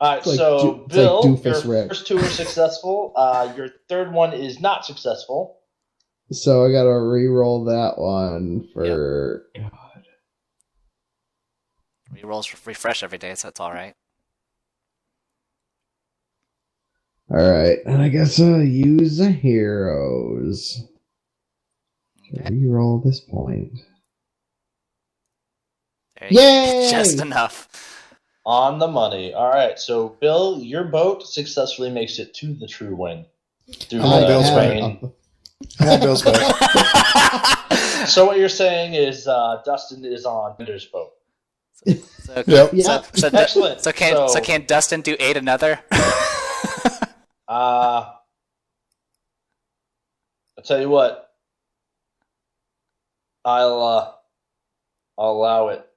All right, It's like so it's Bill, like your Doofus Rick. first two are successful. Your third one is not successful. So I gotta re-roll that one for. Yep. God. Rerolls refresh every day, so it's all right. All right, and I guess I'll use the heroes. Okay. Re-roll this point. There you go. Yay! Just enough. On the money. All right, so Bill, your boat successfully makes it to the true wind. Through Come on, the Bill's rain. Come on, Bill's boat. So what you're saying is Dustin is on Bender's boat. So, Yep. so, Excellent. So can Dustin do aid another? I'll tell you what. I'll allow it.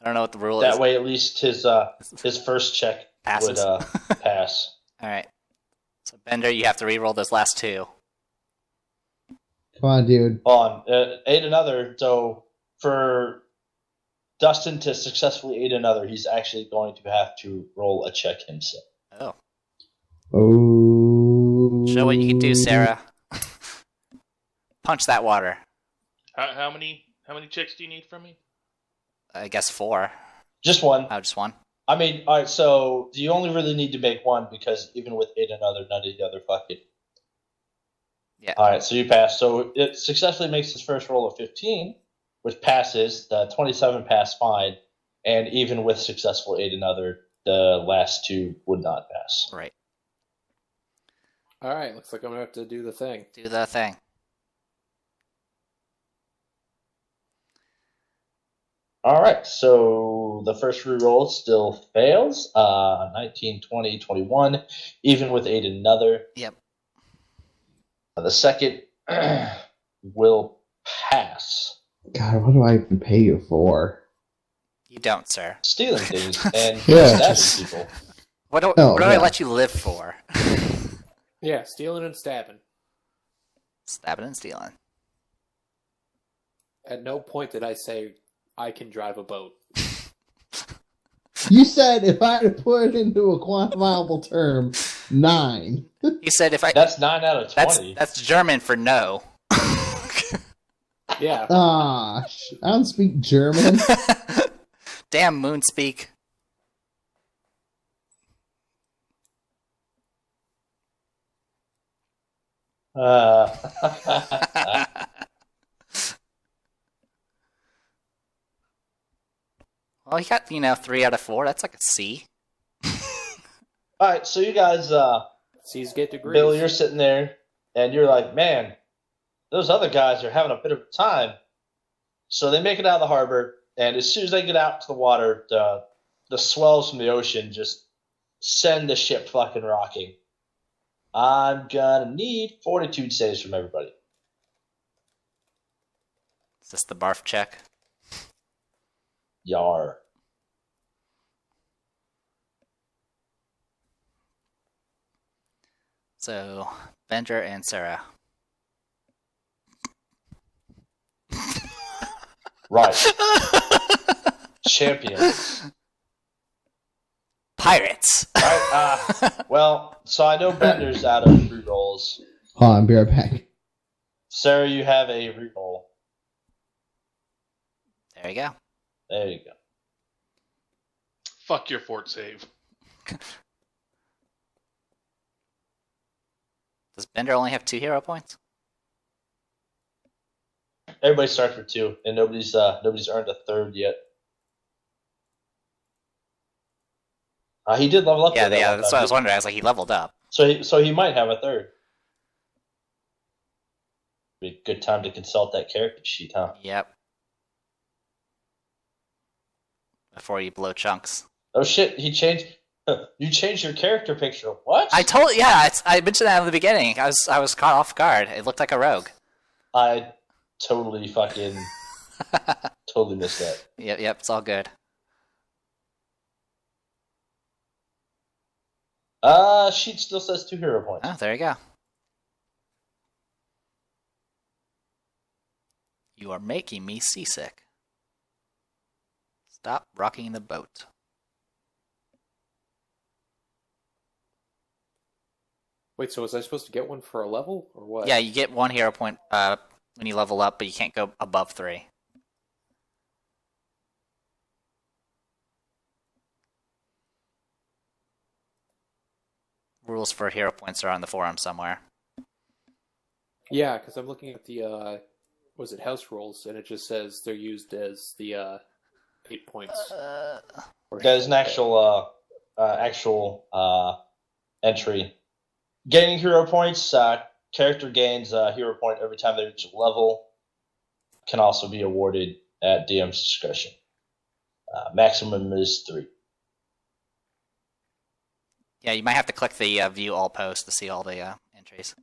I don't know what the rule is. That way, at least his first check Passes. would pass. All right. So Bender, you have to re-roll those last two. Come on, dude. On aid another. So for Dustin to successfully aid another, he's actually going to have to roll a check himself. Oh. Oh. Show what you can do, Sarah. Punch that water. How many checks do you need from me? I guess 4. Just one. Oh, just 1. I mean, all right. So you only really need to make one because even with aid another, none of the other fucking. Yeah. All right, so you pass. So it successfully makes his first roll of 15, which passes. The 27 pass fine, and even with successful aid another, the last two would not pass. Right. All right, looks like I'm gonna have to do the thing. Do the thing. All right, so the first reroll still fails. 19, 20, 21, even with aid another. Yep. The second will pass. God, what do I even pay you for? You don't, sir. Stealing things and Yeah, stabbing people. What do Oh, I yeah. let you live for? Yeah, stealing and stabbing. Stabbing and stealing. At no point did I say I can drive a boat. You said if I had to put it into a quantifiable term, 9. He said if I. That's 9 out of 20. That's German for no. Yeah. Ah, I don't speak German. Damn Moonspeak. Well, he got 3 out of 4. That's like a C. All right, so you guys, C's get degrees. Bill, you're sitting there, and you're like, man, those other guys are having a bit of a time. So they make it out of the harbor, and as soon as they get out to the water, the swells from the ocean just send the ship fucking rocking. I'm gonna need fortitude saves from everybody. Is this the barf check? Yar. So, Bender and Sarah. Right. Champions. Pirates! Right, well, so I know Bender's out of rerolls. Hold on, be right back. Sarah, you have a reroll. There you go. There you go. Fuck your fort save. Does Bender only have 2 hero points? Everybody starts with 2, and nobody's earned a third yet. He did level up. Yeah, there, that's what I was wondering. I was like, he leveled up. So he might have a third. Be a good time to consult that character sheet, huh? Yep. Before you blow chunks. Oh shit! He changed. You changed your character picture. What? I mentioned that in the beginning. I was caught off guard. It looked like a rogue. I totally fucking totally missed that. Yep, it's all good. Sheet still says 2 hero points. Oh, there you go. You are making me seasick. Stop rocking the boat. Wait, so was I supposed to get one for a level, or what? Yeah, you get 1 hero point when you level up, but you can't go above 3. Rules for hero points are on the forum somewhere. Yeah, because I'm looking at the, was it house rules, and it just says they're used as the 8 points. There's an actual entry. Gaining hero points, character gains a hero point every time they reach a level. Can also be awarded at DM's discretion. Maximum is 3. Yeah, you might have to click the view all posts to see all the entries.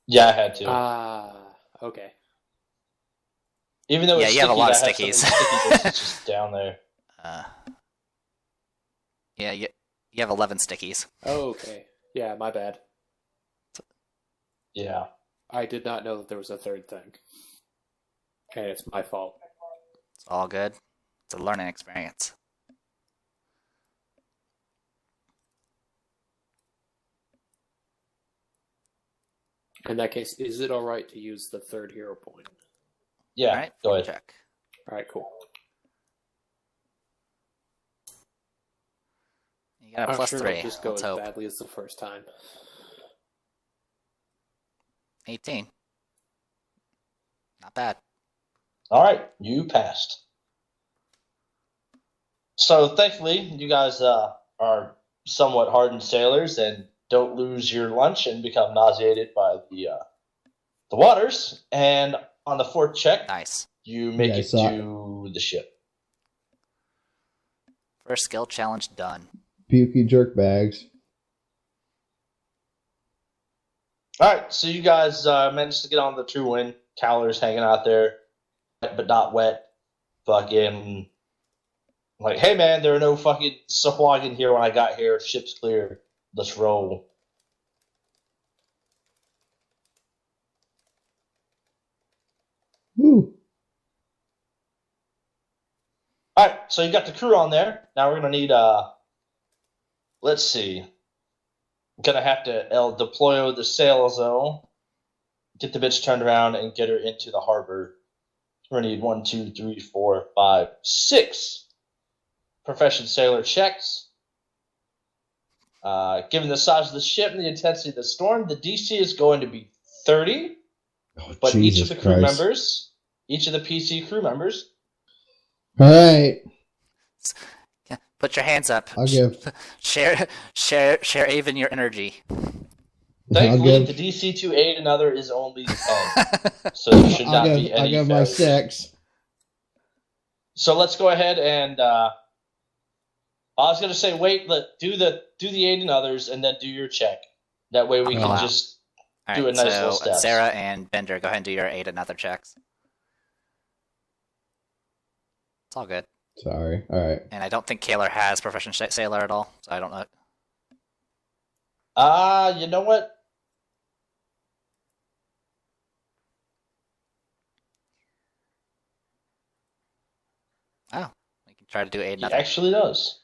Yeah, I had to. Okay. Even though Yeah, it's you have a sticky, lot of I have stickies. some sticky bits just down there. Yeah, you have 11 stickies. Oh, okay. Yeah, my bad. Yeah. I did not know that there was a third thing. And it's my fault. It's all good. It's a learning experience. In that case, is it alright to use the third hero point? Yeah, All right, go ahead. check. Alright, cool. You got a I'm plus sure 3. it'll just go Let's as hope. badly as the first time. 18. Not bad. All right, you passed. So thankfully, you guys are somewhat hardened sailors and don't lose your lunch and become nauseated by the waters. And on the 4th check, Nice. you make Yeah, I it saw to the ship. First skill challenge done. Pukey jerk bags. All right, so you guys managed to get on the True Wind. Cowler's hanging out there, but not wet. Fucking like, hey man, there are no fucking Sahuagin here when I got here. Ship's clear. Let's roll. Woo. All right, so you got the crew on there. Now we're gonna need let's see. I'm gonna have to deploy the sail zone, get the bitch turned around, and get her into the harbor. We're gonna need 1, 2, 3, 4, 5, 6 profession sailor checks. Given the size of the ship and the intensity of the storm, the DC is going to be 30. Oh, But each Jesus of the crew Christ. members, each of the PC crew members, All right. Yeah, put your hands up. I'll give. Share even your energy. thankfully, I'll the give. DC to aid another is only 10. So there should not be I'll any give my failures. 6. So let's go ahead and I was gonna say wait, do the aid and others and then do your check. That way we can Wow. just All do right, a nice so little steps. Sarah and Bender, go ahead and do your 8 another checks. It's all good. Sorry. All right. And I don't think Kaler has profession sailor at all, so I don't know. You know what? Oh, we can try to do 8 He another. actually does.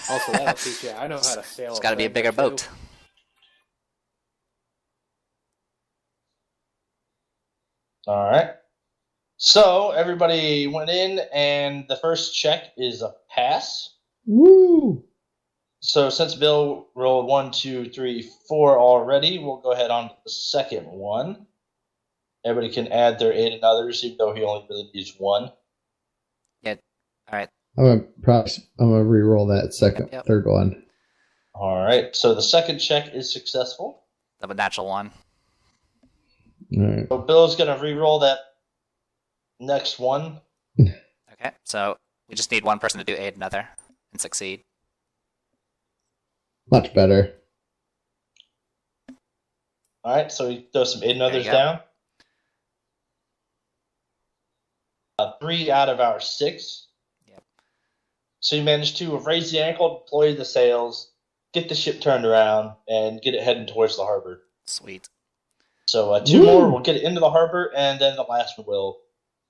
Also, that'll teach you. I know how to sail. It's got to be a bigger Pathfinder, boat. too. All right. So everybody went in, and the first check is a pass. Woo. So since Bill rolled 1, 2, 3, 4 already, we'll go ahead on to the second one. Everybody can add their 8 and others, even though he only really needs 1. Yeah. All right. I'm gonna re-roll that Yep. third one. All right. So the second check is successful. The natural one. All right. So Bill's gonna re-roll that next one. Okay. So we just need one person to do 8 another and succeed. Much better. All right. So we throw some 8 and There you others go. down. 3 out of our 6. Yep. So you managed to raise the ankle, deploy the sails, get the ship turned around, and get it heading towards the harbor. Sweet. So 2 Woo! more will get it into the harbor, and then the last one will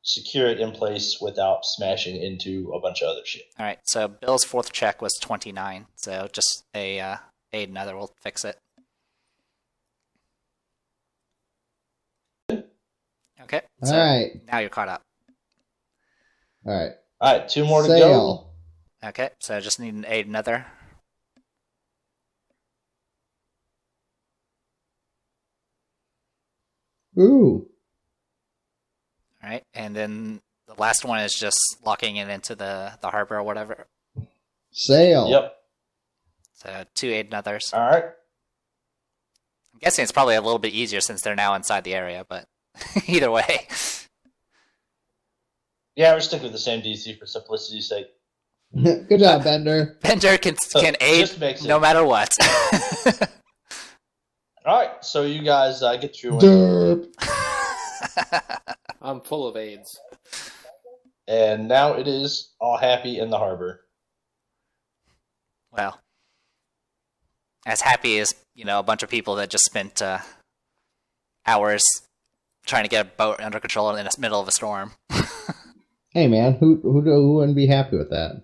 secure it in place without smashing into a bunch of other shit. All right. So Bill's fourth check was 29. So just a aid another will fix it. Okay. So All right. now you're caught up. All right. All right, 2 more to Sail. go. Okay. So just need an aid another. Ooh. All right. And then the last one is just locking it into the harbor or whatever. Sail. Yep. So 2 aid anothers. All right. I'm guessing it's probably a little bit easier since they're now inside the area, but either way. Yeah, we're sticking with the same DC for simplicity's sake. Good job, Bender. Bender can aid Just makes no it. matter what. All right, so you guys get through it. Derp. I'm full of AIDS. And now it is all happy in the harbor. Well, as happy as, a bunch of people that just spent hours trying to get a boat under control in the middle of a storm. Hey, man, who wouldn't be happy with that?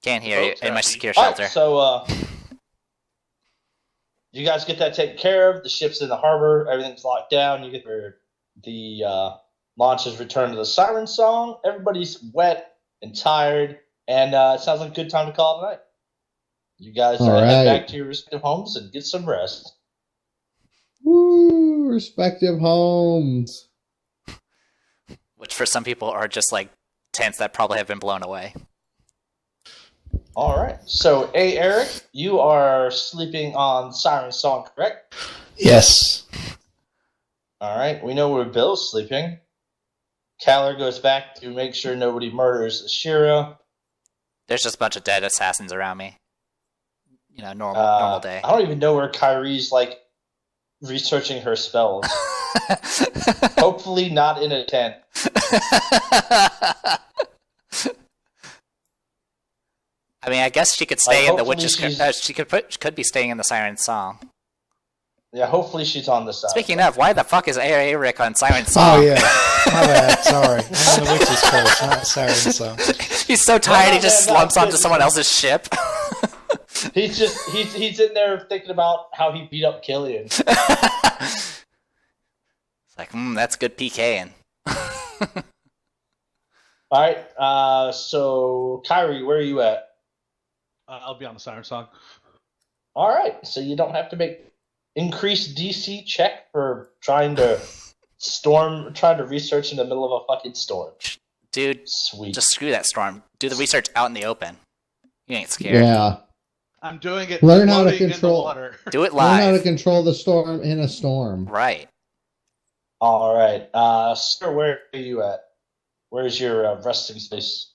Can't hear you Boat's in my happy. secure All shelter. right, so you guys get that taken care of. The ship's in the harbor. Everything's locked down. You get the launches return to the siren song. Everybody's wet and tired, and it sounds like a good time to call it a night. You guys All head right. back to your respective homes and get some rest. Woo! Respective homes. Which for some people are just like tents that probably have been blown away. All right. So, Eric, you are sleeping on siren song, correct? Yes. All right. We know where Bill's sleeping. Kaller goes back to make sure nobody murders Ashira. There's just a bunch of dead assassins around me. Normal day. I don't even know where Kyrie's researching her spells. Hopefully not in a tent. I mean, I guess she could stay in the hopefully witch's. she's- She could be staying in the siren song. Yeah, hopefully she's on the side. Speaking of, why the fuck is Eric on siren song? Oh yeah. My bad. Sorry. I'm on the witch's coast, not siren song. He's so tired he No, just man, no, slumps onto good. someone else's ship. He's in there thinking about how he beat up Killian. It's like, that's good PKing. All right. So Kyrie, where are you at? I'll be on the siren song. All right. So you don't have to make increased DC check for trying to research in the middle of a fucking storm. Dude, Sweet. just screw that storm. Do the research out in the open. You ain't scared. Yeah. I'm doing it. Learn how to floating in the control- water. Do it Learn how to live. control the storm in a storm. Right. All right. Sir, where are you at? Where's your resting space?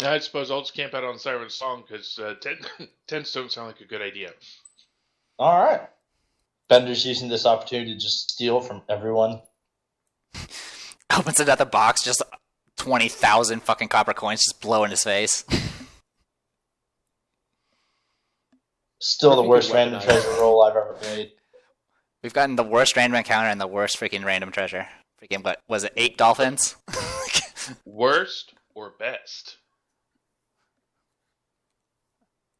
I suppose I'll just camp out on Siren's Song because tents don't sound like a good idea. All right. Bender's using this opportunity to just steal from everyone. Opens another box, just 20,000 fucking copper coins just blow in his face. Still the Pretty worst good random weaponized. treasure roll I've ever made. We've gotten the worst random encounter and the worst freaking random treasure. Freaking, what was it, 8 dolphins? Worst or best?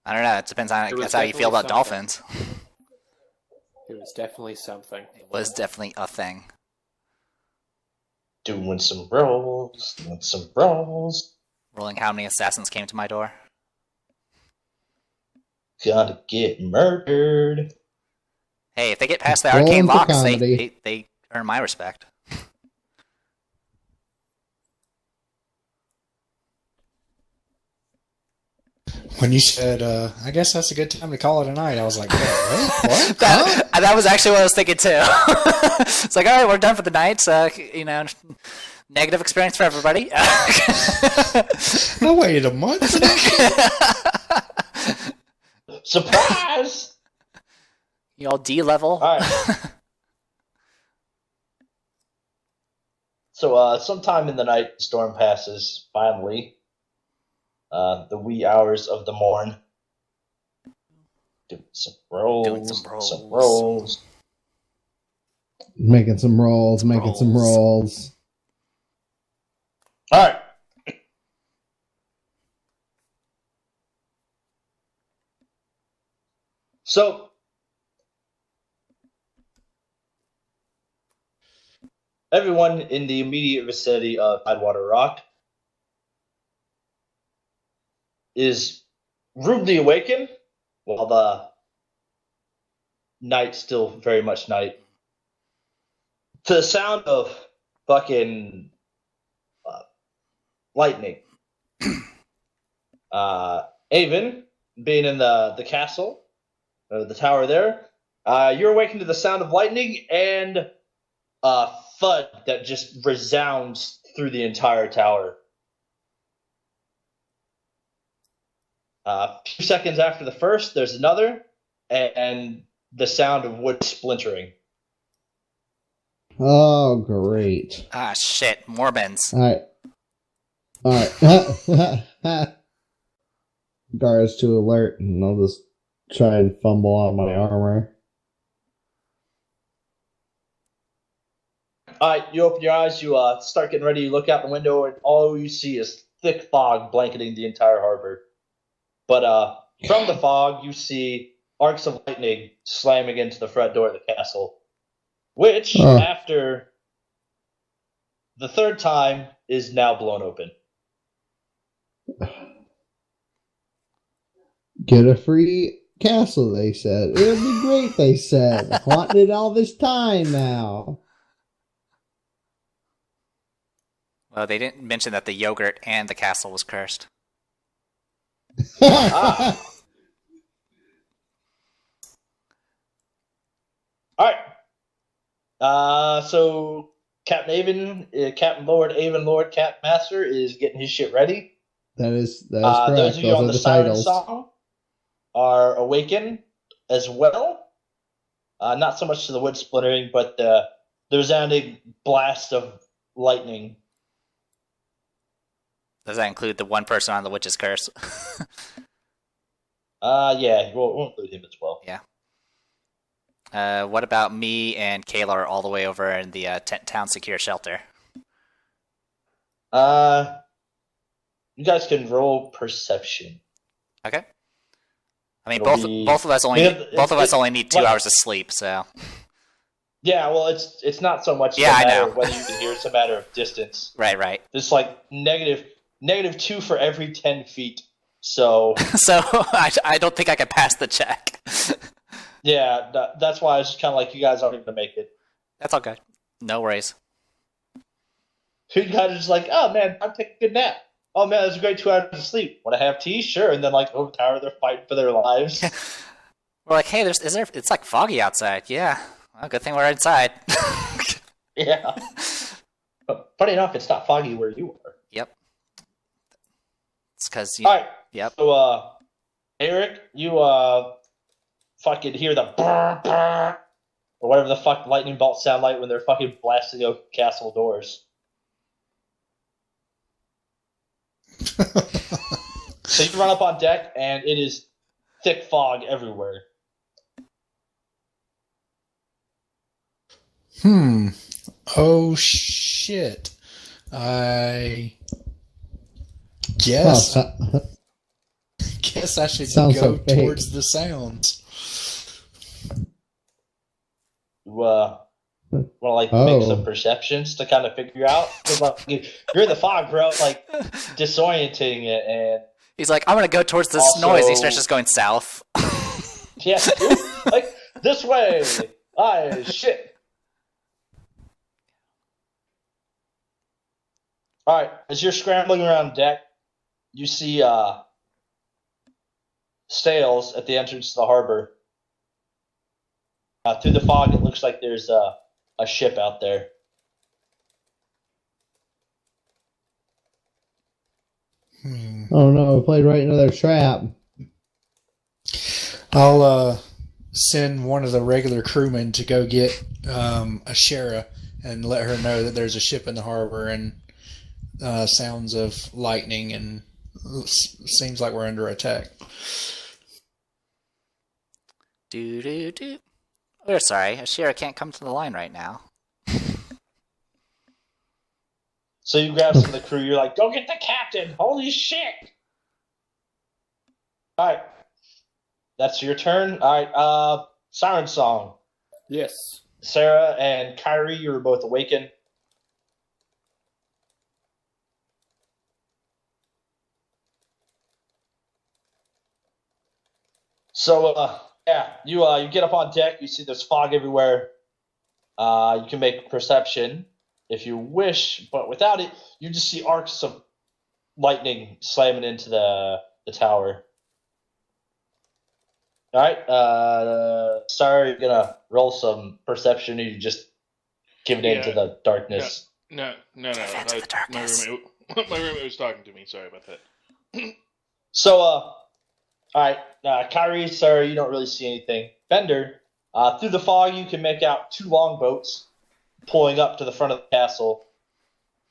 I don't know. It depends on, I It was guess, how you feel about definitely dolphins. It was definitely something. It was definitely a thing. Doing some rolls. Doing some rolls. Rolling how many assassins came to my door. Gonna get murdered. Hey, if they get past the Rolling arcane for locks, comedy. they earn my respect. When you said, I guess that's a good time to call it a night, I was like, wait, what? Huh? That was actually what I was thinking too. It's like, all right, we're done for the night. Negative experience for everybody. I waited a month for that. Surprise! You all D-level. All right. So, sometime in the night, the storm passes, finally. The wee hours of the morn. Doing some rolls. Doing some rolls. Some rolls. Making some rolls, making some rolls. All right. So, everyone in the immediate vicinity of Tidewater Rock is rudely awakened while the night's still very much night to the sound of fucking lightning. Avon, being in the castle, the tower there, you're awakened to the sound of lightning and a thud that just resounds through the entire tower. A few seconds after the first, there's another, and the sound of wood splintering. Oh, great. Ah, shit. Mormons. Alright. Alright. Guards to alert, and I'll just try and fumble out my armor. Alright, you open your eyes, you start getting ready, you look out the window, and all you see is thick fog blanketing the entire harbor. But from the fog, you see arcs of lightning slamming into the front door of the castle, which, after the third time, is now blown open. Get a free castle, they said. It'll be great, they said. Haunted all this time now. Well, they didn't mention that the yogurt and the castle was cursed. Ah. Alright. So Captain Lord Avon Lord Cap Master is getting his shit ready. That is correct. Those of you Those on are the the siren titles. song are awakened as well. Not so much to the wood splintering, but the resounding blast of lightning. Does that include the one person on the witch's curse? Yeah, we'll include him as well. Yeah. What about me and Kayla are all the way over in the town secure shelter? You guys can roll perception. Okay. I mean, It'll be- both of us only need 2 like- hours of sleep, so Yeah, well, it's not so much Yeah, a I matter know. of whether you can hear; it's a matter of distance. right. It's like -2 for every 10 feet. So So I don't think I can pass the check. yeah, that's why I was just kind of like, you guys aren't even gonna make it. That's all good. No worries. You guys are just like, oh man, I'm taking a good nap. Oh man, that's a great 2 hours of sleep. Want to have tea? Sure. And then like over the tower, they're fighting for their lives. We're like, hey, it's like foggy outside. Yeah. Well, good thing we're inside. Yeah. But funny enough, it's not foggy where you are. Yep. It's because All right. Yep. So, Eric, you fucking hear the brr, brr, or whatever the fuck lightning bolts sound like when they're fucking blasting open castle doors. So you run up on deck, and it is thick fog everywhere. Oh shit. I guess guess I should Sounds go so fake. towards the sounds. You want to like Oh. make some perceptions to kind of figure out? 'Cause, like, you're in the fog, bro. Like disorienting it, and he's like, I'm gonna go towards this Also- noise. He starts just going south. yeah, like this way. Shit. All right, as you're scrambling around deck, you see sails at the entrance to the harbor. Through the fog, it looks like there's a ship out there. Oh no, I played right into their trap. I'll send one of the regular crewmen to go get Ashera and let her know that there's a ship in the harbor and sounds of lightning and seems like we're under attack. Do. We're sorry, Ashira can't come to the line right now. So you grab some of the crew. You're like, "Go get the captain! Holy shit!" All right, that's your turn. All right, Siren Song. Yes. Sarah and Kyrie, you were both awakened. So, you get up on deck. You see there's fog everywhere. You can make perception if you wish, but without it, you just see arcs of lightning slamming into the tower. All right, sorry, you're gonna roll some perception, or you just give it into the darkness. No. Defense of the darkness. My roommate was talking to me. Sorry about that. So, all right, Kyrie, sorry, you don't really see anything. Bender, through the fog, you can make out two longboats pulling up to the front of the castle.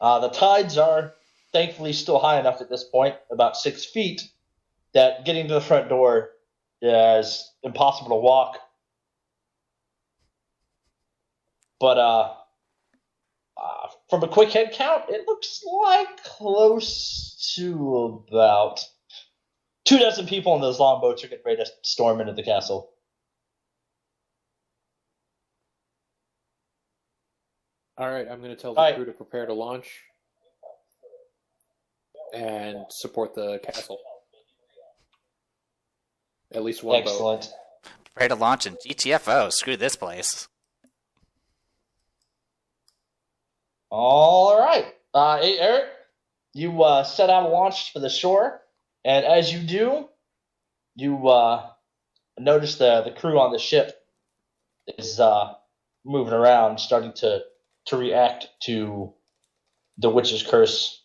The tides are thankfully still high enough at this point, about 6 feet, that getting to the front door is impossible to walk. But from a quick head count, it looks like close to about 24 people in those longboats are getting ready to storm into the castle. All right, I'm going to tell the crew to prepare to launch and support the castle. At least one boat. Excellent. Prepare to launch in GTFO. Screw this place. All right. Hey, Eric, you set out a launch for the shore, and as you do, you notice the crew on the ship is moving around, starting to react to the witch's curse.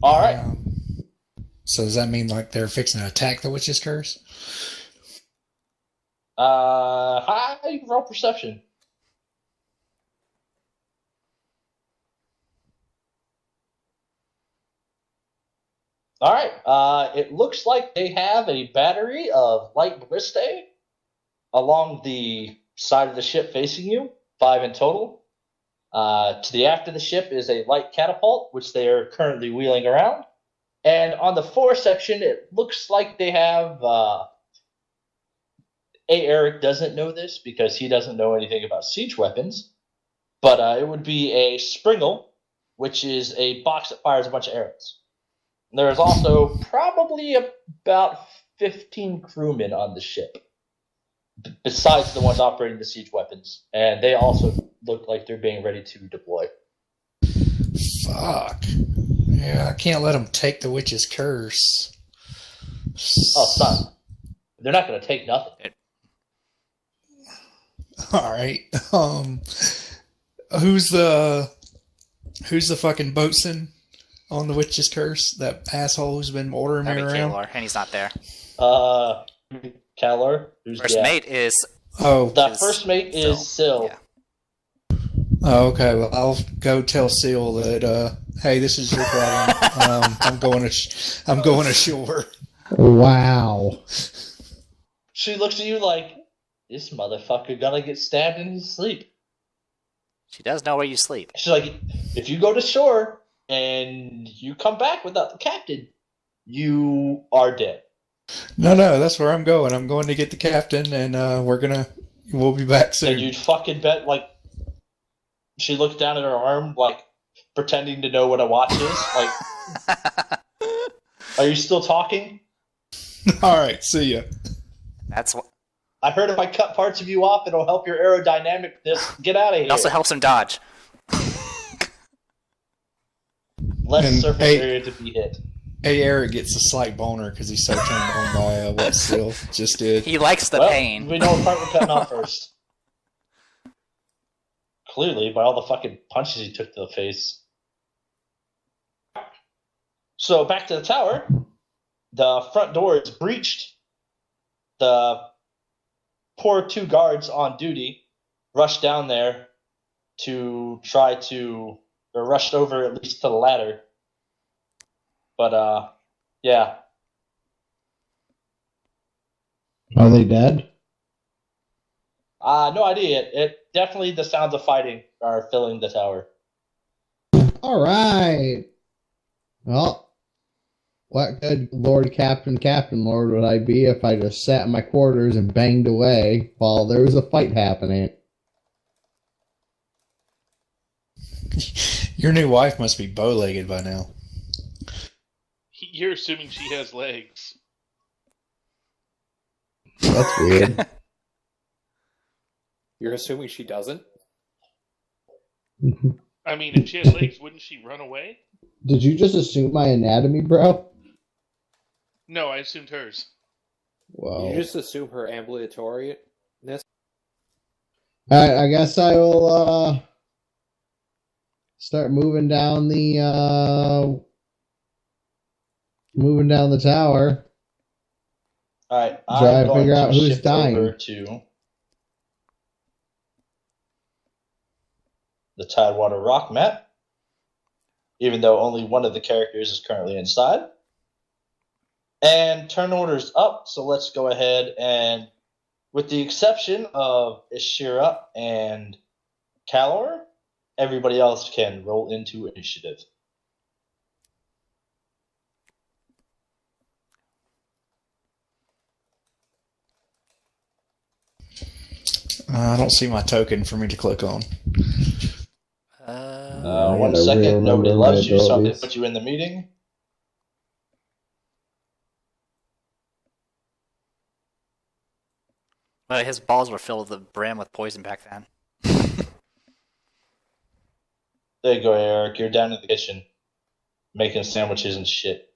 All right. So does that mean like they're fixing to attack the witch's curse? High roll perception. All right. It looks like they have a battery of light ballistae along the side of the ship facing you, 5 in total. To the aft of the ship is a light catapult, which they are currently wheeling around. And on the fore section, it looks like they have... Eric doesn't know this because he doesn't know anything about siege weapons, but it would be a springle, which is a box that fires a bunch of arrows. And there is also probably about 15 crewmen on the ship, besides the ones operating the siege weapons, and they also look like they're being ready to deploy. Fuck. Yeah, I can't let them take the witch's curse. Oh, son. They're not going to take nothing. All right. Who's the fucking boatswain on the witch's curse? That asshole who's been ordering me around. Kalar, and he's not there. Kalar. First mate is. Oh, the first mate is Syl. Yeah. Oh, okay. Well, I'll go tell Seal that. Hey, this is your problem. I'm going ashore. Wow. She looks at you like, this motherfucker gonna get stabbed in his sleep. She does know where you sleep. She's like, if you go to shore and you come back without the captain, you are dead. No, that's where I'm going. I'm going to get the captain, and we'll be back soon. And you'd fucking bet, like, she looked down at her arm, like, pretending to know what a watch is. Like, are you still talking? All right, see ya. That's what. I heard if I cut parts of you off, it'll help your aerodynamicness. Get out of here. It also helps him dodge. Less And surface area to be hit. Hey, Eric gets a slight boner because he's so turned on by what Seal just did. He likes the pain. We know what part we're cutting off first. Clearly, by all the fucking punches he took to the face. So, back to the tower. The front door is breached. The poor 2 guards on duty rushed down there to try to... or rushed over at least to the ladder. But, yeah. Are they dead? No idea. It definitely the sounds of fighting are filling the tower. All right. Well, what good Lord Captain Lord would I be if I just sat in my quarters and banged away while there was a fight happening? Your new wife must be bow-legged by now. You're assuming she has legs. That's weird. You're assuming she doesn't? I mean, if she had legs, wouldn't she run away? Did you just assume my anatomy, bro? No, I assumed hers. Whoa. You just assume her ambulatoriness? Alright, I guess I will start moving down the tower. All right, Try I'm to going figure out to who's shift dying. over to the Tidewater Rock map, even though only one of the characters is currently inside. And turn orders up, so let's go ahead and, with the exception of Ishira and Kalor, everybody else can roll into initiative. I don't see my token for me to click on. I 1 gotta second, nobody remember my loves you, so I'm going to abilities. put you in the meeting. Well, his balls were filled to the brim with poison back then. There you go, Eric. You're down in the kitchen making sandwiches and shit.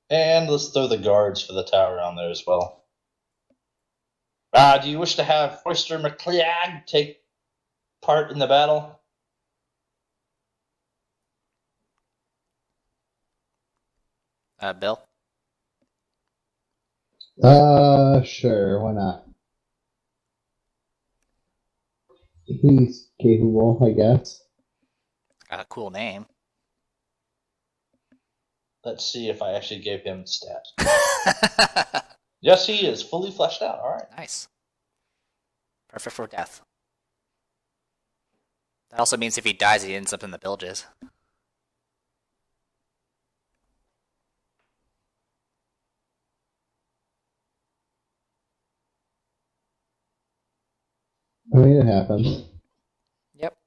And let's throw the guards for the tower on there as well. Do you wish to have Oyster McLeod take part in the battle? Bill? Sure, why not? He's capable, I guess. Got a cool name. Let's see if I actually gave him stats. Yes, he is fully fleshed out. All right. Nice. Perfect for death. That also means if he dies, he ends up in the bilges. I mean, it happens. Yep.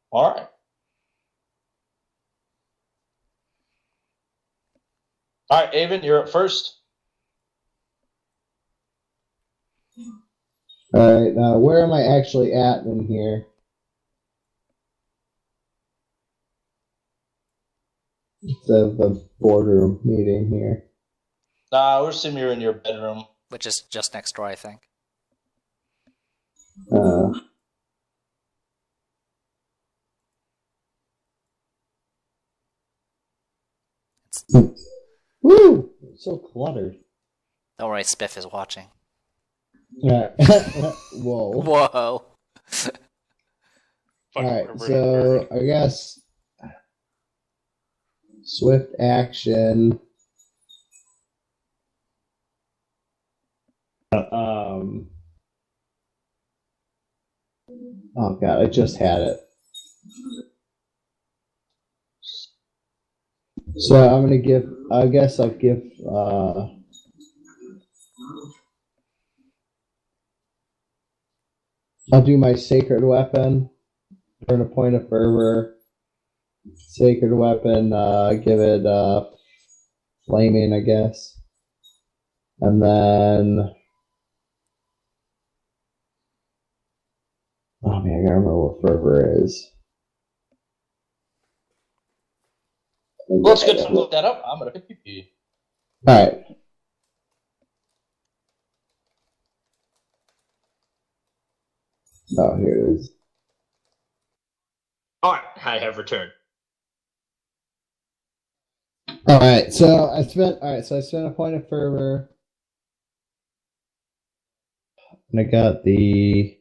All right. All right, Avon, you're up first. Alright, now where am I actually at in here? It's the boardroom meeting here. We're assuming you're in your bedroom. Which is just next door, I think. Woo! It's so cluttered. Don't worry, Spiff is watching. Alright. Whoa. Whoa. Fucking Alright, perverted so pervert. I guess swift action. Oh god, I just had it. So I'm gonna give. I guess I'll give. I'll do my sacred weapon. Burn a point of fervor. Sacred weapon. Give it flaming, I guess. And then. Oh man, I gotta remember what fervor is. Let's go look that up. I'm gonna pick PP. Alright. Oh, here it is. All right, I have returned. Alright, so I spent a point of fervor. And I got the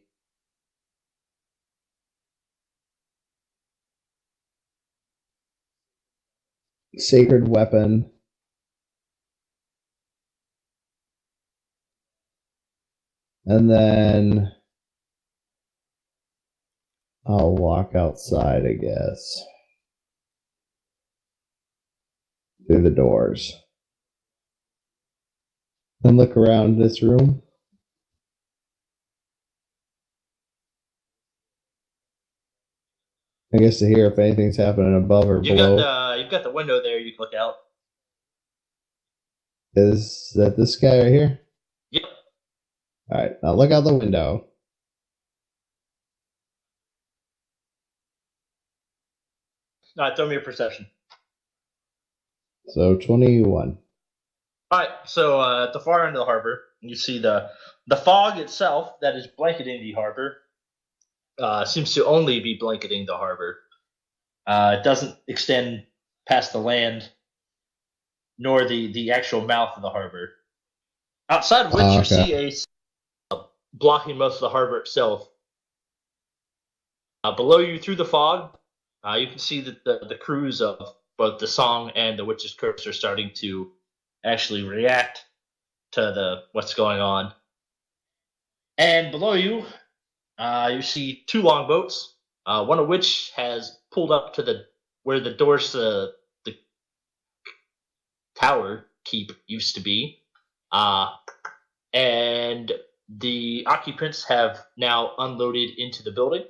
sacred weapon. And then I'll walk outside, I guess. Through the doors. And look around this room. I guess to hear if anything's happening above or below. You've got the window there. You can look out. Is that this guy right here? Yep. All right, now look out the window. All right, throw me a perception. So 21. All right, so at the far end of the harbor, you see the fog itself that is blanketing the harbor seems to only be blanketing the harbor. It doesn't extend past the land, nor the actual mouth of the harbor. Outside of which you see a blocking most of the harbor itself. Below you, through the fog, you can see that the crews of both the Song and the Witch's Curse are starting to actually react to what's going on. And below you, you see two longboats, one of which has pulled up to where the doors to the tower keep used to be, and the occupants have now unloaded into the building.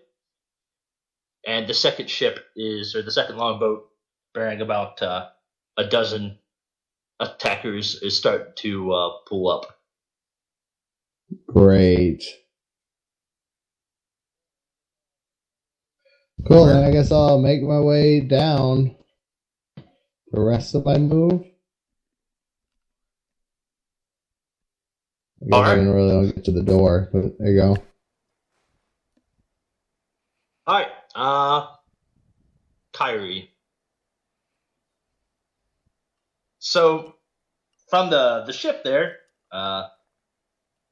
And the second the second longboat, bearing about a dozen attackers, is starting to pull up. Great. Cool, then I guess I'll make my way down the rest of my move. I guess I didn't really get to the door, but there you go. Alright, Kyrie. So, from the ship there,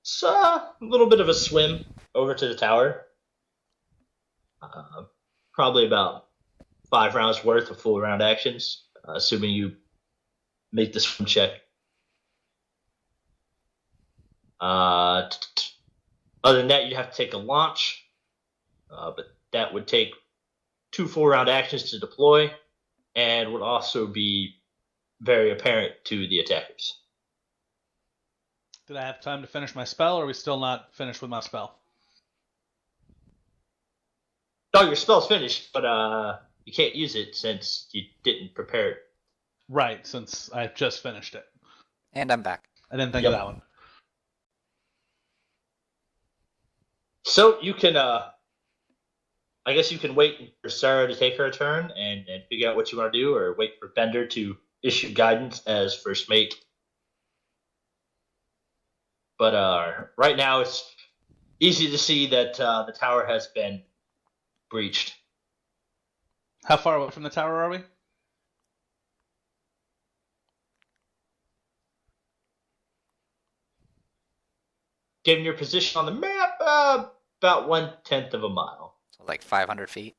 it's a little bit of a swim over to the tower. Probably about 5 rounds worth of full round actions, assuming you make the swim check. Other than that, you'd have to take a launch, but that would take 2 full round actions to deploy, and would also be very apparent to the attackers. Did I have time to finish my spell, or are we still not finished with my spell? Oh, your spell's finished, but you can't use it since you didn't prepare it. Right, since I just finished it. And I'm back. I didn't think of that one. So you can, I guess you can wait for Sarah to take her turn and figure out what you want to do, or wait for Bender to issue guidance as first mate. But right now it's easy to see that the tower has been breached. How far away from the tower are we? Given your position on the map, about 1/10 of a mile. So like 500 feet.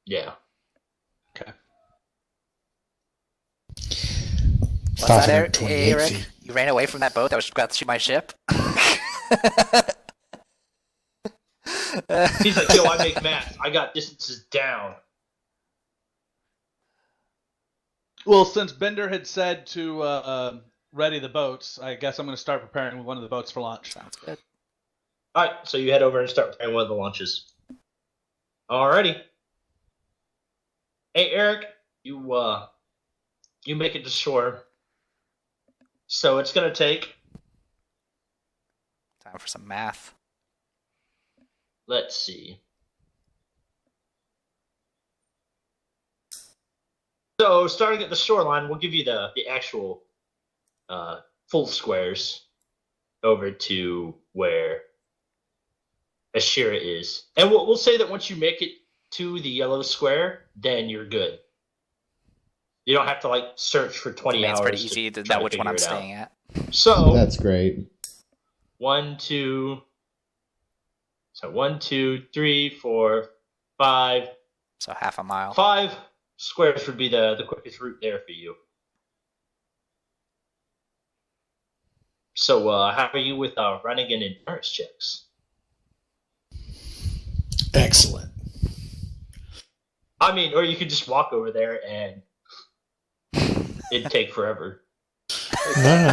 Yeah. Okay. What's that, 528 Eric? feet. You ran away from that boat that was about to shoot my ship? He's like, yo, I make math. I got distances down. Well, since Bender had said to ready the boats, I guess I'm going to start preparing one of the boats for launch. Sounds good. All right, so you head over and start preparing one of the launches. Alrighty. Hey, Eric, you make it to shore. So it's going to take, Time for some math. let's see. So starting at the shoreline, we'll give you the actual full squares over to where Ashira is. And we'll say that once you make it to the yellow square, then you're good. You don't have to like search for 20 hours. It's pretty easy to know which one I'm staying at. So That's great. 1, 2, 3, 4, 5. So half a mile. 5 squares would be the quickest route there for you. So, how are you with running and endurance checks? Excellent. I mean, or you could just walk over there and it'd take forever. No.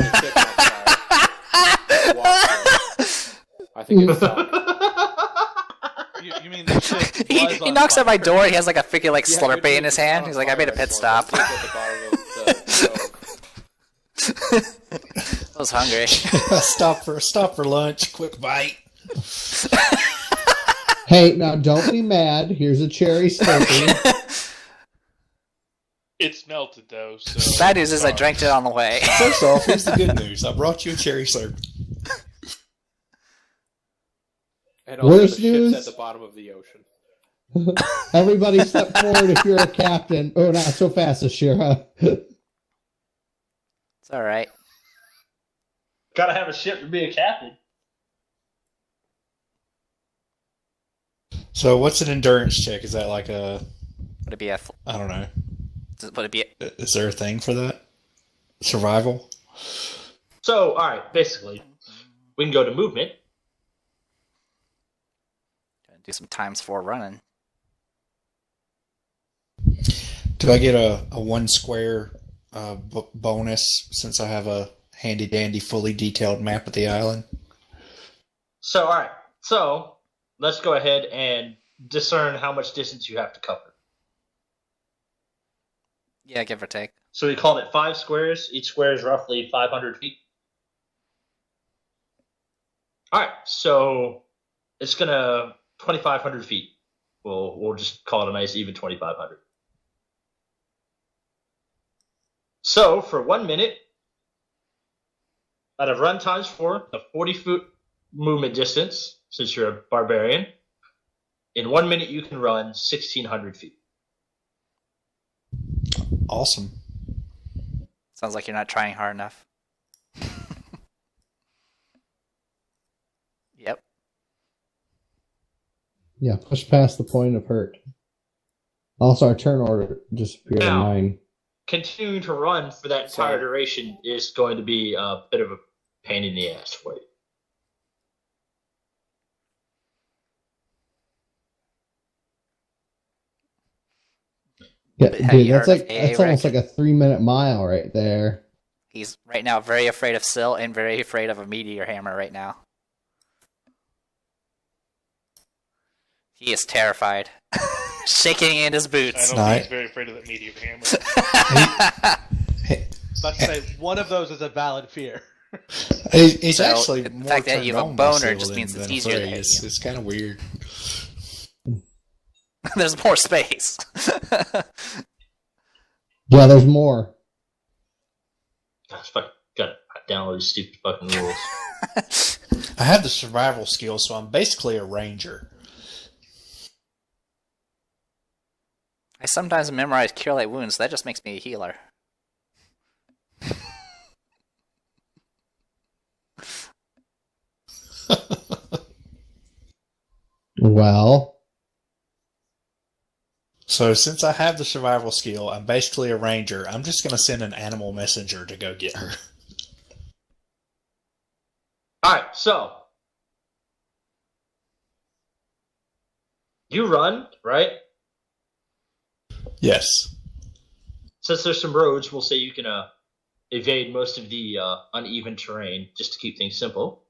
I think it's You mean the ship was He on knocks fire. at my door. He has like a freaking like Yeah, Slurpee it in his is hand. on He's like, I made a fire pit anymore. stop. It's at the bottom of the stove. I was hungry. Stop for lunch. Quick bite. Hey, now don't be mad. Here's a cherry Slurpee. It's melted though. So Bad news is I drank it on the way. First off, here's the good news. I brought you a cherry slurp. And also, Worst the ship's news? at the bottom of the ocean. Everybody step forward if you're a captain. Oh, not so fast, Ashira. It's all right. Gotta have a ship to be a captain. So, what's an endurance check? Is that like a? Would it be a? I don't know. Would it be? Is there a thing for that? Survival. So, all right, basically, we can go to movement. Do some ×4 running. Do I get a 1 square bonus since I have a handy dandy, fully detailed map of the island? So, all right, so let's go ahead and discern how much distance you have to cover. Yeah, give or take. So we called it 5 squares. Each square is roughly 500 feet. All right, so it's gonna 2,500 feet. We'll just call it a nice even 2,500. So for 1 minute, out of run times 4, a 40-foot movement distance, since you're a barbarian, in 1 minute you can run 1,600 feet. Awesome. Sounds like you're not trying hard enough. Yep. Yeah, push past the point of hurt. Also, our turn order disappeared Now. 9. Continuing to run for that entire duration is going to be a bit of a pain in the ass for you. Yeah, Have dude, you that's heard of like AA that's almost Rick? like a 3-minute mile right there. He's right now very afraid of Syl and very afraid of a meteor hammer right now. He is terrified. Shaking in his I boots. don't Right. think he's very afraid of that medium hammer. About to say, one of those is a valid fear. He's So, actually the more fact that turned you have a on by boner Syl just than- means it's than easier to afraid. hit It's, you. it's kind of weird. There's more space. Yeah, there's more. Gosh, fuck, gotta download these stupid fucking rules. I have the survival skill, so I'm basically a ranger. I sometimes memorize Cure Light Wounds. That just makes me a healer. Well, So since I have the survival skill, I'm basically a ranger. I'm just going to send an animal messenger to go get her. All right, so you run, right? Yes. Since there's some roads, we'll say you can evade most of the uneven terrain just to keep things simple.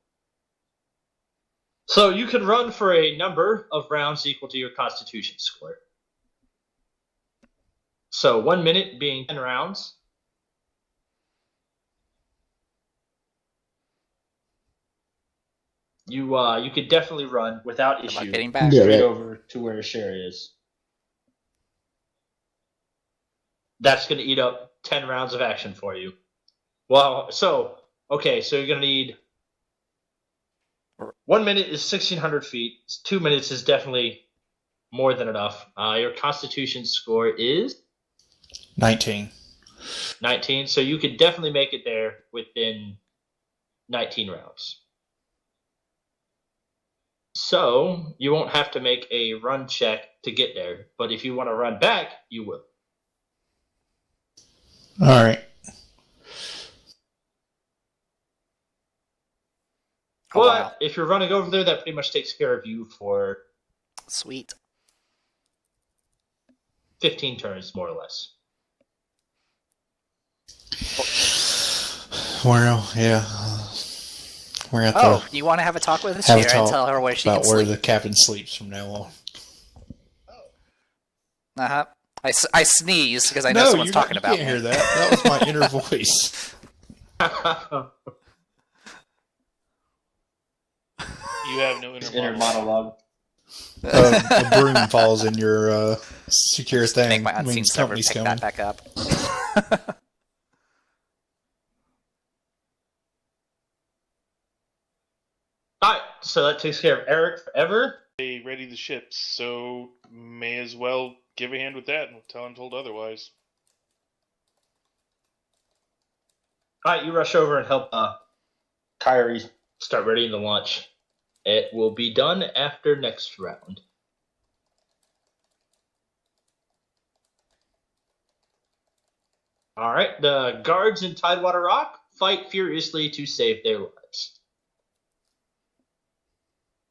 So you can run for a number of rounds equal to your Constitution score. So 1 minute being 10 rounds. You could definitely run without Good luck issue getting back. Yeah. straight right. over to where Sherry is. That's going to eat up 10 rounds of action for you. Well, so you're going to need 1 minute is 1,600 feet. 2 minutes is definitely more than enough. Your Constitution score is 19. 19, so you could definitely make it there within 19 rounds. So you won't have to make a run check to get there, but if you want to run back, you will. All right. a while. But if you're running over there, that pretty much takes care of you for Sweet. 15 turns, more or less. Well, yeah. We're at Oh, you want to have a talk with the have a chair and talk tell her where she can about where sleep? the captain sleeps from now on. Uh-huh. I sneeze because I know someone's talking about can't me. hear that. That was my inner voice. You have no Inner monologue. A broom falls in your secure thing. Make my unseen Means server company's pick coming. that back up. Alright, so that takes care of Eric forever. They ready the ships, so may as well give a hand with that until I'm told otherwise. Alright, you rush over and help Kyrie start readying the launch. It will be done after next round. Alright, the guards in Tidewater Rock fight furiously to save their lives.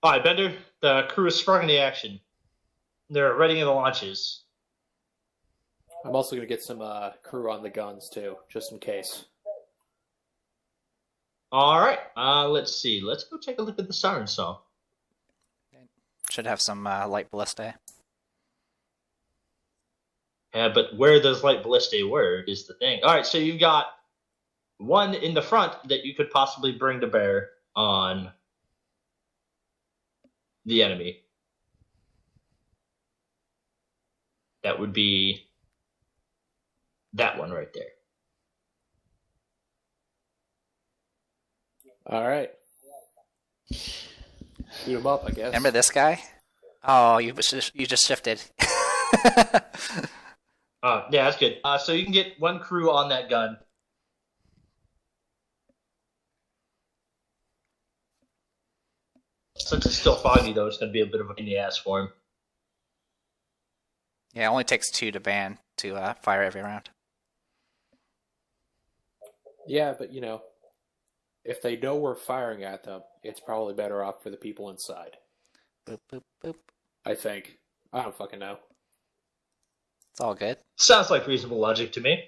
Alright, Bender, the crew is sprung into action. They're readying the launches. I'm also going to get some crew on the guns, too, just in case. Alright, let's see. Let's go take a look at the siren song. Should have some light ballistae. Yeah, but where does light ballistae work is the thing. Alright, so you've got one in the front that you could possibly bring to bear on the enemy. That would be that one right there. All right. Shoot him up, I guess. Remember this guy? Oh, you just shifted. Yeah, that's good. So you can get one crew on that gun. Since it's still foggy, though, it's going to be a bit of a pain in the ass for him. Yeah, it only takes 2 to ban to fire every round. Yeah, but, if they know we're firing at them, it's probably better off for the people inside. Boop, boop, boop. I think. I don't fucking know. It's all good. Sounds like reasonable logic to me.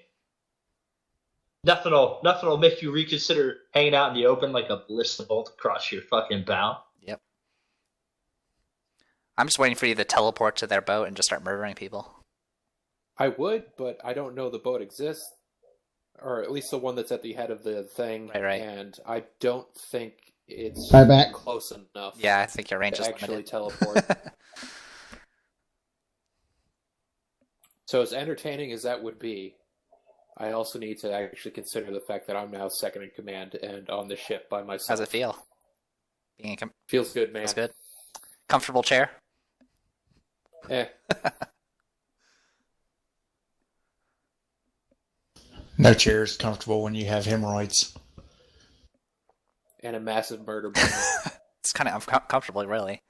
Nothing'll make you reconsider hanging out in the open like a ballista bolt across your fucking bow. Yep. I'm just waiting for you to teleport to their boat and just start murdering people. I would, but I don't know the boat exists. Or at least the one that's at the head of the thing. Right. And I don't think it's Right back. close enough Yeah, I think your range to is actually limited. teleport. So as entertaining as that would be, I also need to actually consider the fact that I'm now second in command and on the ship by myself. How's it feel? Being Feels good, man. Feels good. Comfortable chair? Eh. No chair is comfortable when you have hemorrhoids. And a massive murder boner. It's kind of uncomfortable, really.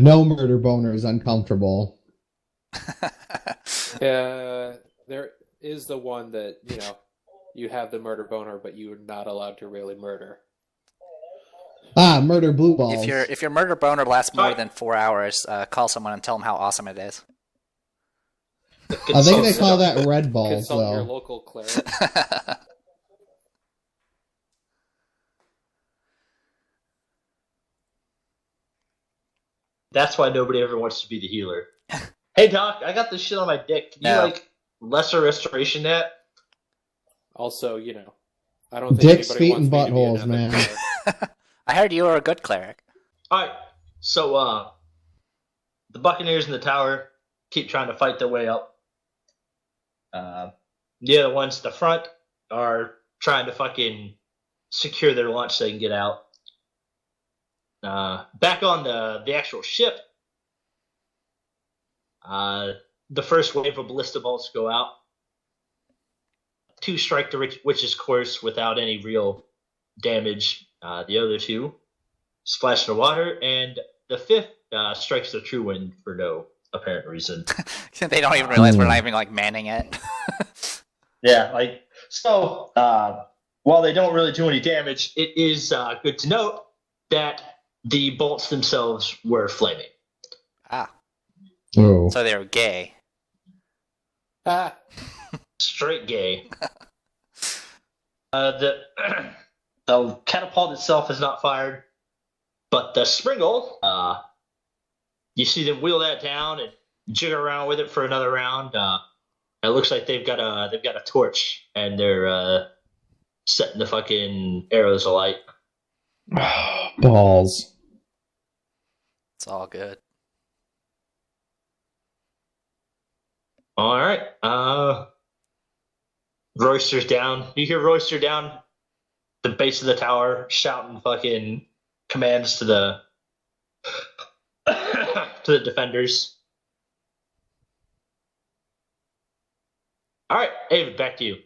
No murder boner is uncomfortable. There is the one that, you have the murder boner, but you're not allowed to really murder. Murder blue balls. If your murder boner lasts more than 4 hours, call someone and tell them how awesome it is. I think they call that red balls, Consult your though. local cleric. That's why nobody ever wants to be the healer. Hey, Doc, I got this shit on my dick. Can No. you, lesser restoration that? Also, I don't think Dicks, anybody feet, wants and me to be buttholes, another man. cleric. I heard you were a good cleric. Alright, so, the Buccaneers in the tower keep trying to fight their way up. The other ones at the front are trying to fucking secure their launch so they can get out. Back on the actual ship, the first wave of ballista bolts go out. 2 strike the witch's course without any real damage. The other 2 splash in the water, and the 5th strikes the true wind for no apparent reason. They don't even realize we're not even manning it. Yeah, so while they don't really do any damage, it is good to note that the bolts themselves were flaming. Ah, Oh. so they were gay. Ah, Straight gay. The catapult itself is not fired, but the Springle, you see them wheel that down and jigger around with it for another round. It looks like they've got a torch and they're setting the fucking arrows alight. Balls. It's all good. All right. Royster's down. You hear Royster down the base of the tower shouting fucking commands to the to the defenders. All right, David, back to you.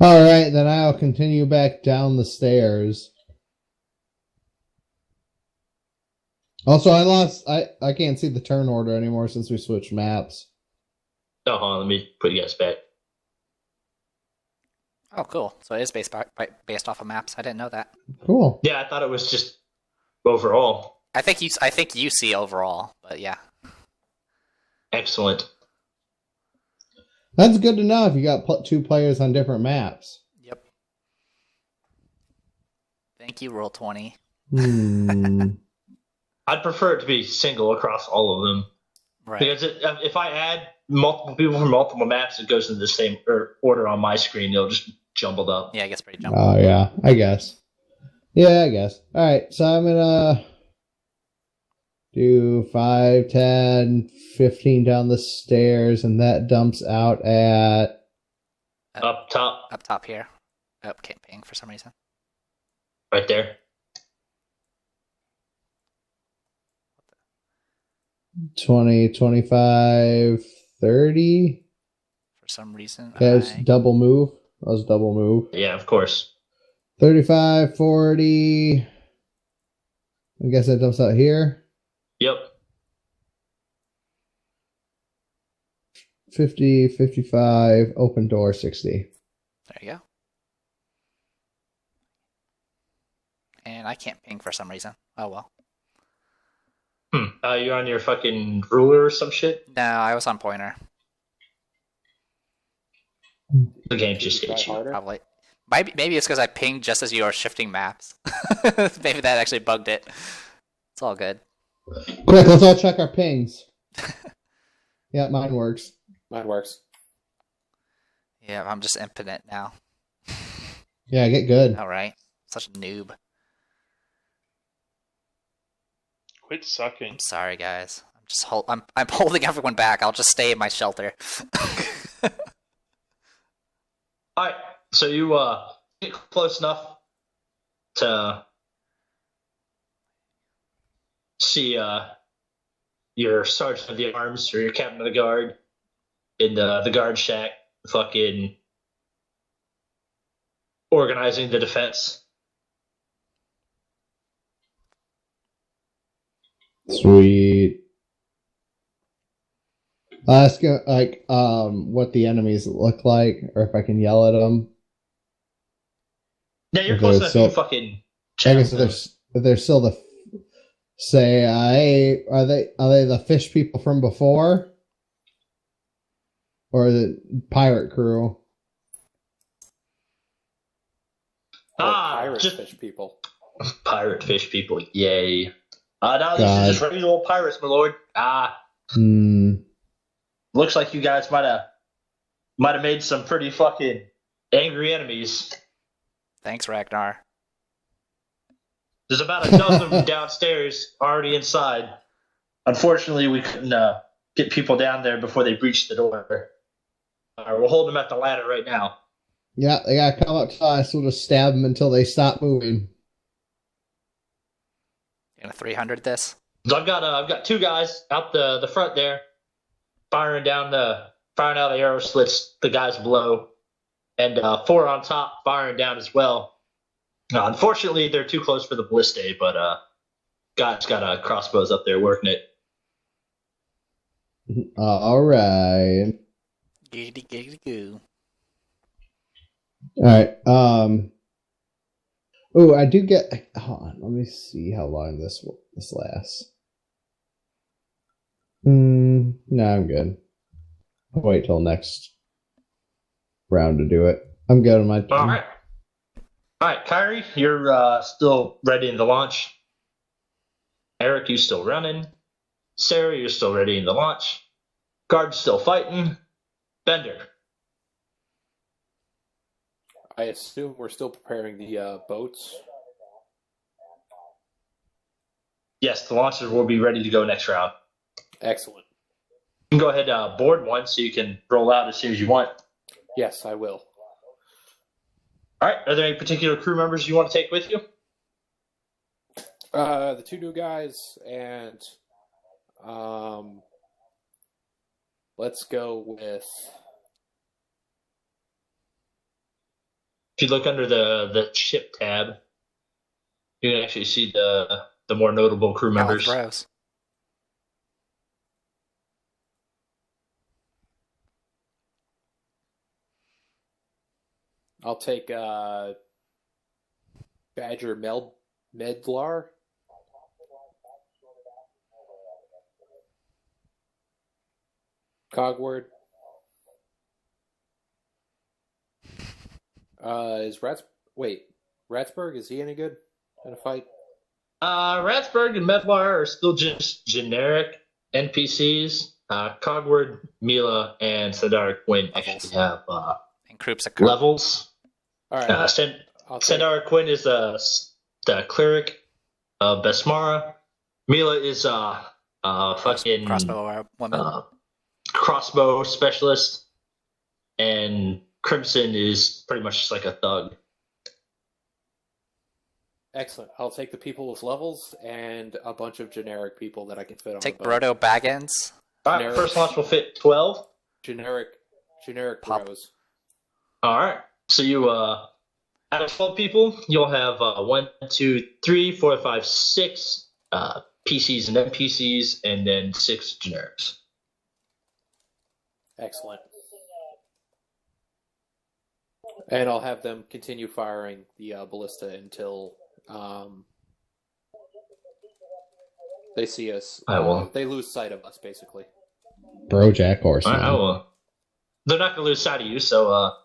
All right, then I'll continue back down the stairs. Also, I can't see the turn order anymore since we switched maps. Oh, hold on, let me put you guys back. Oh, cool. So it is based off of maps. I didn't know that. Cool. Yeah, I thought it was just overall. I think you see overall, but yeah. Excellent. That's good to know if you got 2 players on different maps. Yep. Thank you, Roll20. I'd prefer it to be single across all of them. Right. Because if I add multiple people from multiple maps, it goes in the same order on my screen. It'll just jumbled up. Yeah, it gets pretty jumbled. Oh, yeah, I guess. Yeah, I guess. All right, so I'm going to do 5, 10, 15 down the stairs, and that dumps out at... Up top. Up top here. Oh, can't ping for some reason. Right there. 20, 25, 30. For some reason. That's double move. That was double move. Yeah, of course. 35, 40. I guess that dumps out here. Yep. 50, 55, open door, 60. There you go. And I can't ping for some reason. Oh, well. You're on your fucking ruler or some shit? No, I was on pointer. The game just hates you. Probably. Maybe it's because I pinged just as you are shifting maps. Maybe that actually bugged it. It's all good. Quick, let's all check our pings. Yeah, mine works. Mine works. Yeah, I'm just infinite now. Yeah, get good. All right. Such a noob. Quit sucking. I'm sorry, guys. I'm holding everyone back. I'll just stay in my shelter. All right, so you get close enough to see your sergeant of the arms or your captain of the guard in the guard shack, fucking organizing the defense. Sweet. I'll ask what the enemies look like, or if I can yell at them. Yeah, you're If close they're enough. You still- fucking. I guess if they're still the hey, are they the fish people from before, or the pirate crew? Pirate just fish people. pirate fish people. Yay. No, these God. are just regular old pirates, my lord. Looks like you guys might have made some pretty fucking angry enemies. Thanks, Ragnar. There's about a dozen of them downstairs already inside. Unfortunately, we couldn't get people down there before they breached the door. We'll hold them at the ladder right now. Yeah, they gotta come up to us. We'll just stab them until they stop moving. You gonna 300 this? So I've got 2 guys out the front there, firing out the arrow slits. The guys below, and 4 on top firing down as well. Unfortunately, they're too close for the ballista, but guys got crossbows up there working it. All right. Giggity giggity goo. All right. Oh, I do get. Hold on. Let me see how long this lasts. No, I'm good. I'll wait till next round to do it. I'm good on my turn. All right. All right, Kyrie, you're still ready in the launch. Eric, you still running. Sarah, you're still ready in the launch. Guard's still fighting. Bender. I assume we're still preparing the boats. Yes, the launchers will be ready to go next round. Excellent. You can go ahead and board one so you can roll out as soon as you want. Yes, I will. All right, are there any particular crew members you want to take with you? The two new guys, and let's go with. If you look under the ship tab, you can actually see the more notable crew members. Bros. I'll take Badger Medlar. Cogward. Is Ratsburg, is he any good in a fight? Ratsburg and Medlar are still just generic NPCs. Cogward, Mila, and Sadar Quinn actually have And groups of levels. All right. Sadar Quinn is the cleric of Besmara. Mila is fucking crossbow woman. Crossbow specialist, and Crimson is pretty much just like a thug. Excellent. I'll take the people with levels and a bunch of generic people that I can fit on Take the boat. Brodo Baggins. All right, Generic. first launch will fit 12. Generic Pop. bros. All right, so you out of 12 people, you'll have 1, 2, 3, 4, 5, 6 PCs and NPCs, and then 6 generics. Excellent. And I'll have them continue firing the ballista until they see us. I will. They lose sight of us, basically. Bro, Jack Horse. All right, I will. They're not going to lose sight of you, so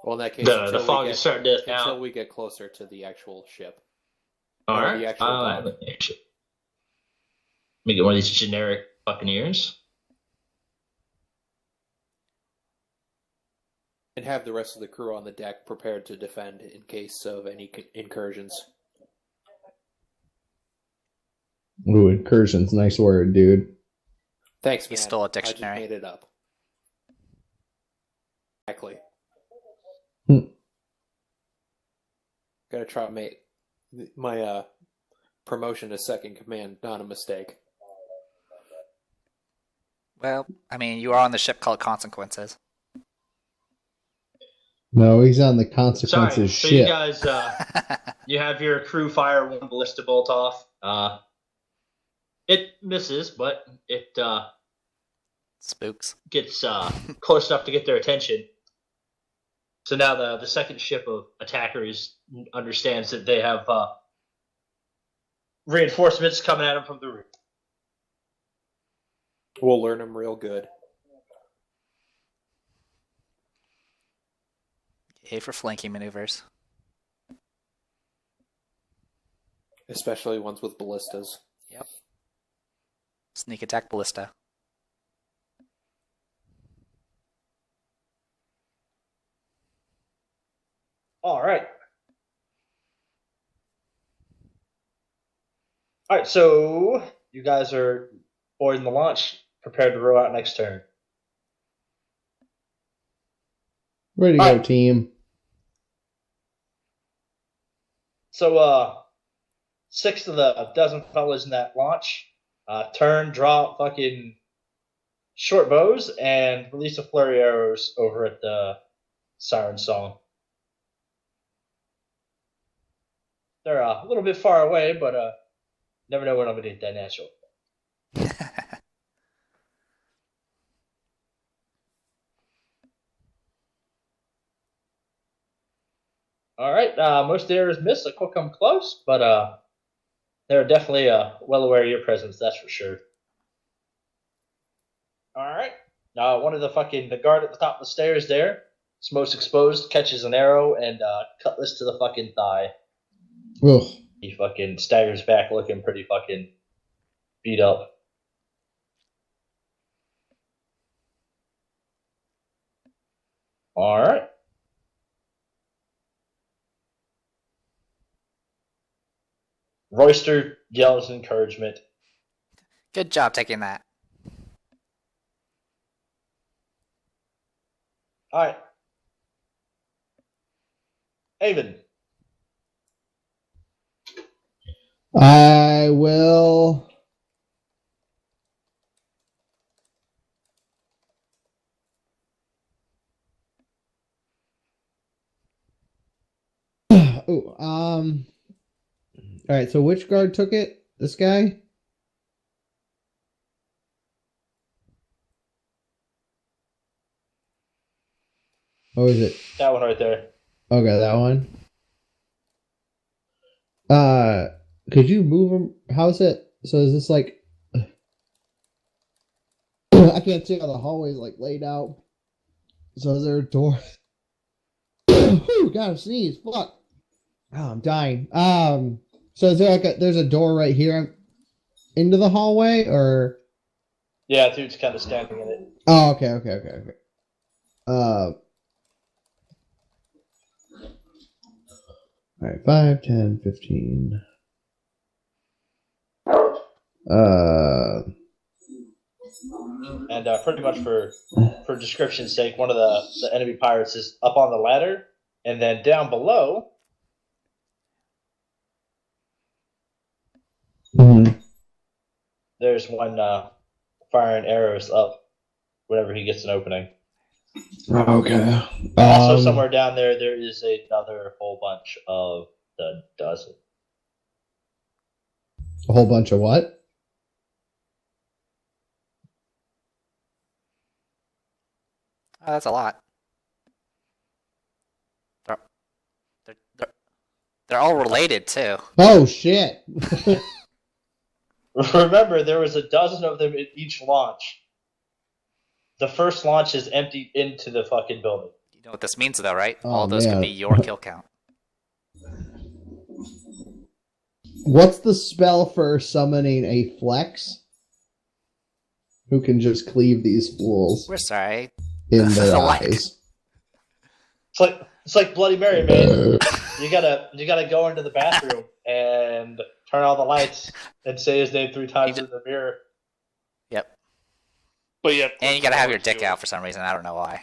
Well, in that case, the fog is starting to until we get closer to the actual ship. All Or right. the actual dock. Let me get one of these generic Buccaneers. And have the rest of the crew on the deck prepared to defend in case of any incursions. Ooh, incursion's nice word, dude. Thanks, man. You stole a I dictionary. just made it up. Exactly. Gotta try to make my promotion to second command not a mistake. Well, I mean, you are on the ship called Consequences. No, he's on the Sorry, consequences so ship. you guys, you have your crew fire one ballista bolt off. It misses, but it Spooks. gets close enough to get their attention. So now the second ship of attackers understands that they have reinforcements coming at them from the rear. We'll learn them real good. Yay for flanking maneuvers. Especially ones with ballistas. Yep. Sneak attack ballista. All right. All right, so you guys are boarding the launch, prepared to row out next turn. Ready to All go, right. team. So, 6 of the dozen fellas in that launch turn, draw fucking short bows, and release a flurry of arrows over at the siren song. They're a little bit far away, but never know when I'm gonna hit that natural. All right. Most areas miss. A couple come close, but they're definitely well aware of your presence. That's for sure. All right. One of the guard at the top of the stairs there, it's most exposed, catches an arrow and cutlass to the fucking thigh. Ugh. He fucking staggers back, looking pretty fucking beat up. All right. Royster yells encouragement. Good job taking that. All right. Avon. I will. Ooh, all right, so which guard took it? This guy? What was it? That one right there. Okay, that one. Could you move him? How's it? So is this like? I can't see how the hallway's like laid out. So is there a door? Whew, gotta sneeze. Fuck. Oh, I'm dying. So is there like there's a door right here into the hallway, or? Yeah, dude's kind of standing in it. Oh, okay. All right, 5, 10, 15. And pretty much for description's sake, one of the enemy pirates is up on the ladder, and then down below, there's one firing arrows up whenever he gets an opening. Okay. Also, somewhere down there is another whole bunch of the dozen. A whole bunch of what? Oh, that's a lot. They're all related too. Oh shit! Remember, there was a dozen of them in each launch. The first launch is emptied into the fucking building. You know what this means, though, right? Oh, all those man. could be your kill count. What's the spell for summoning a flex? Who can just cleave these fools We're sorry. in their What? eyes? It's like Bloody Mary, man. You gotta go into the bathroom and turn all the lights and say his name 3 times in the mirror. Yep. But yeah, And you gotta have your dick out for some reason. I don't know why.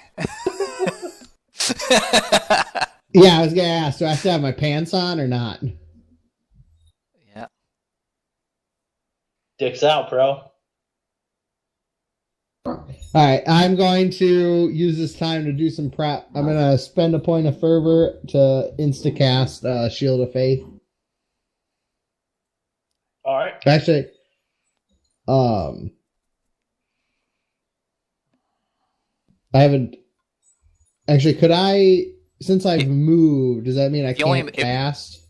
Yeah, I was gonna ask. Do I have to have my pants on or not? Yeah. Dick's out, bro. Alright, I'm going to use this time to do some prep. I'm going to spend a point of fervor to instacast Shield of Faith. Alright. Actually, I haven't... Actually, could I... Since I've moved, does that mean I can't cast?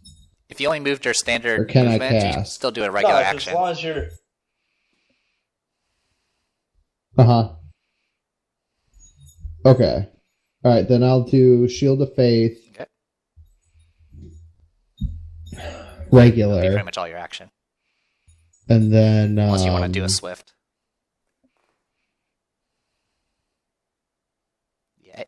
If you only moved your standard Or can I movement, you can cast? still do a regular No, action. as long as you're... Uh-huh. Okay. Alright, then I'll do Shield of Faith. Okay. That'll be Regular. pretty much all your action. And then... Unless you want to do a swift. Yeah.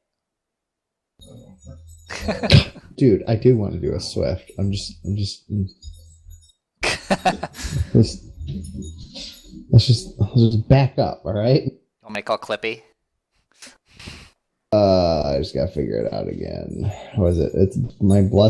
Dude, I do want to do a Swift. I'll just back up, alright? You want me to call Clippy? I just gotta figure it out again. What is it? It's my blood.